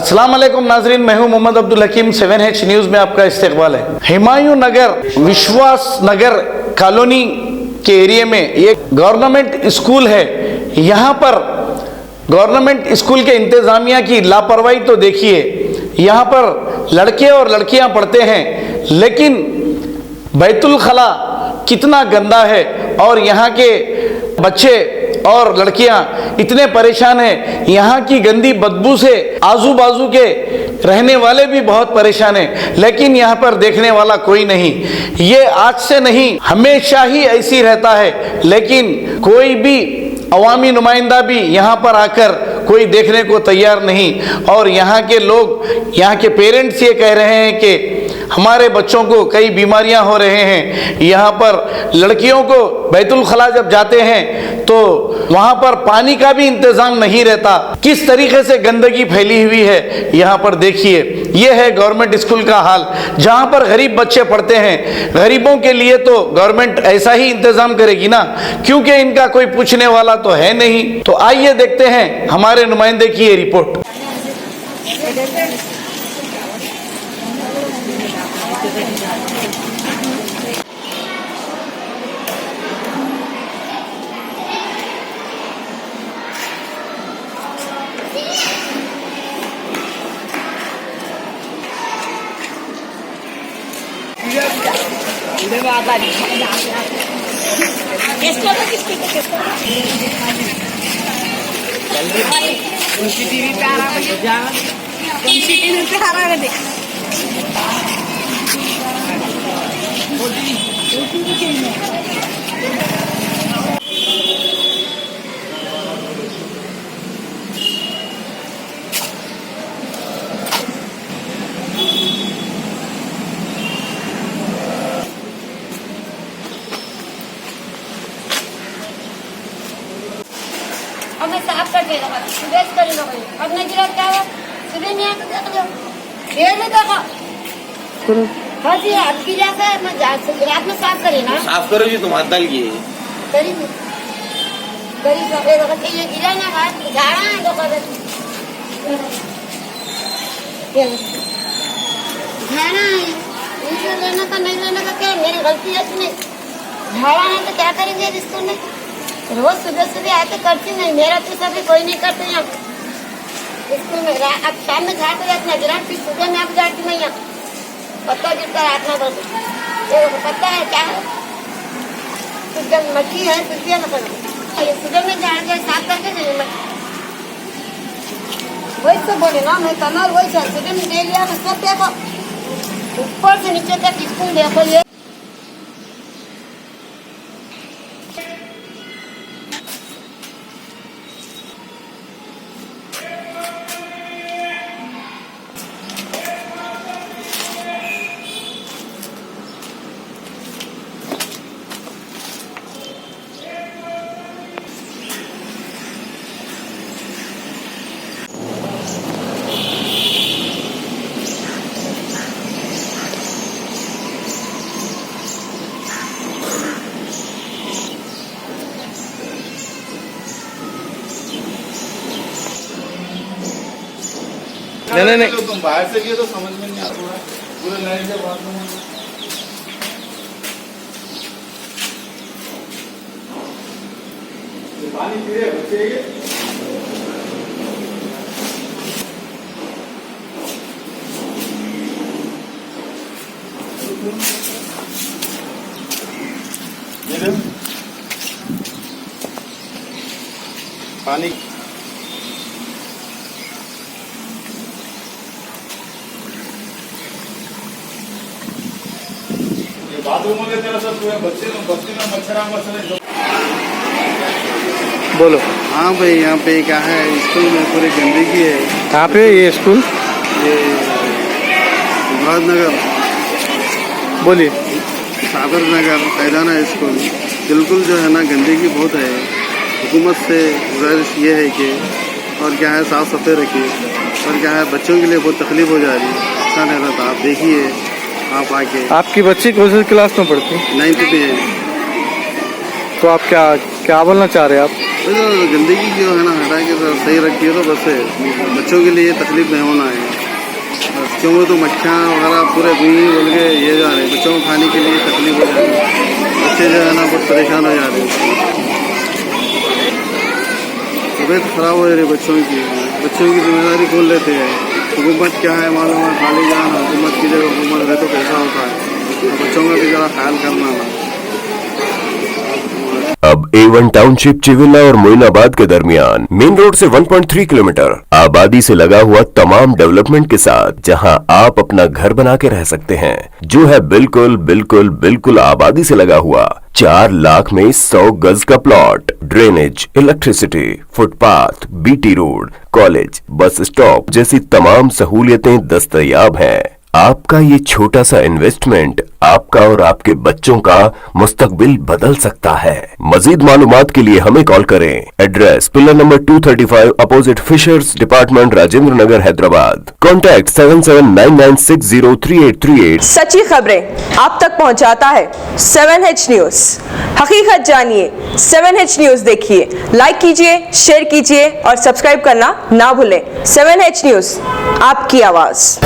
अस्सलाम वालेकुम नाजरीन, मैं हूं मोहम्मद अब्दुल हकीम। 7H न्यूज़ में आपका इस्तकबाल है। हुमायूं नगर विश्वास नगर कॉलोनी के एरिया में एक गवर्नमेंट स्कूल है। यहाँ पर गवर्नमेंट स्कूल के इंतजामिया की लापरवाही तो देखिए। यहाँ पर लड़के और लड़कियाँ पढ़ते हैं, लेकिन बैतुल खला कितना गंदा है और यहाँ के बच्चे और लड़कियां इतने परेशान हैं। यहाँ की गंदी बदबू से आजू बाजू के रहने वाले भी बहुत परेशान हैं, लेकिन यहाँ पर देखने वाला कोई नहीं। ये आज से नहीं, हमेशा ही ऐसी रहता है, लेकिन कोई भी अवामी नुमाइंदा भी यहाँ पर आकर कोई देखने को तैयार नहीं। और यहाँ के लोग, यहाँ के पेरेंट्स ये कह रहे हैं कि हमारे बच्चों को कई बीमारियां हो रहे हैं। यहाँ पर लड़कियों को बैतुल खला जब जाते हैं तो वहाँ पर पानी का भी इंतजाम नहीं रहता। किस तरीके से गंदगी फैली हुई है यहाँ पर देखिए। ये है गवर्नमेंट स्कूल का हाल, जहाँ पर गरीब बच्चे पढ़ते हैं। गरीबों के लिए तो गवर्नमेंट ऐसा ही इंतजाम करेगी ना, क्योंकि इनका कोई पूछने वाला तो है नहीं। तो आइए देखते हैं हमारे नुमाइंदे की ये रिपोर्ट। अब मैं साफ कर दे रहा सुबह कर लो। अब नहीं गिरा क्या हुआ? सुबह नहीं आकर देख लो, देर में देखो। हाँ जी, आपकी जैसा है, मैं रात में साफ करी ना। साफ करो जी, तुम हाथ डालिए। करी ये गिरा ना हाथ झाड़ा है तो झाड़ा है। लेना का नहीं लेना का क्या मेरी गलती है? नहीं झाड़ा है तो क्या करेंगे इसको? नहीं रोज सुबह सुबह आके करती नहीं, मेरा तो सभी कोई नहीं करते यहाँ स्कूल में। अब शाम में झाड़ कर जाती गिरा, फिर सुबह में आप जाती मैं यहाँ पत्ता गिरता रात में बस पत्ता है क्या है? कुछ जब मच्छी है कुछ भी मतलब ये सुबह में झाड़ के साफ करके जाइए। मैं वही तो बोले ना, मैं कमर वही सुबह में दे लिया। मैं सब देखो ऊपर से नीचे तक स्कूल देखो। ये नहीं तुम बाहर से किए तो समझ में नहीं आता पूरे लाइन के बाद में। पानी पी रहे बच्चे ये पानी बाथरूम में तेरा सब बच्चे में मच्छर बोलो। हाँ भाई, यहाँ पे क्या है, स्कूल में पूरी गंदगी है। कहाँ पे ये स्कूल? ये नगर बोलिए। सागर नगर पैदाना स्कूल बिल्कुल जो है ना गंदगी बहुत है। हुकूमत से गुजारिश ये है कि और क्या है साफ़ सफाई रखिए, और क्या है बच्चों के लिए बहुत तकलीफ हो जा रही है। अच्छा नहीं रहता। आप देखिए, आप आके। आपकी बच्ची कौन सी क्लास में पढ़ती है? 9th में है। तो आप क्या बोलना चाह रहे हैं आप? तो गंदगी जो है ना हटा के सही रखिए तो बस बच्चों के लिए तकलीफ नहीं होना है। बच्चों में तो मक्खियाँ वगैरह पूरे गुई बोल के ये जा रहे हैं, बच्चों को खाने के लिए तकलीफ हो जा रही है, बच्चे जो है ना बहुत परेशान हो जा रहे हैं, तबीयत खराब हो जा रही है बच्चों की जिम्मेदारी खोल लेते हैं। हुकूमत क्या है मालूम है, खाली जान हुकूमत की जगह हुकूमत रहे तो कैसा होता है, तो बच्चों का भी ज़रा ख्याल करना ना। अब A1 टाउनशिप चिविला और मोइनाबाद के दरमियान मेन रोड से 1.3 किलोमीटर आबादी से लगा हुआ तमाम डेवलपमेंट के साथ जहां आप अपना घर बना के रह सकते हैं, जो है बिल्कुल बिल्कुल बिल्कुल आबादी से लगा हुआ। 4 लाख में 100 गज का plot, drainage, electricity, footpath, BT road, college, bus stop जैसी तमाम सहूलियतें दस्तयाब हैं। आपका ये छोटा सा इन्वेस्टमेंट आपका और आपके बच्चों का मुस्तकबिल बदल सकता है। मजीद मालूमात के लिए हमें कॉल करें। Address pillar number 235 opposite fishers department, Rajendra Nagar, Hyderabad. Contact 7799603838। सच्ची खबरें आप तक पहुंचाता है 7H न्यूज। हकीकत जानिए, 7H न्यूज देखिए, लाइक कीजिए, शेयर कीजिए और सब्सक्राइब करना ना भूलें। 7H न्यूज, आपकी आवाज।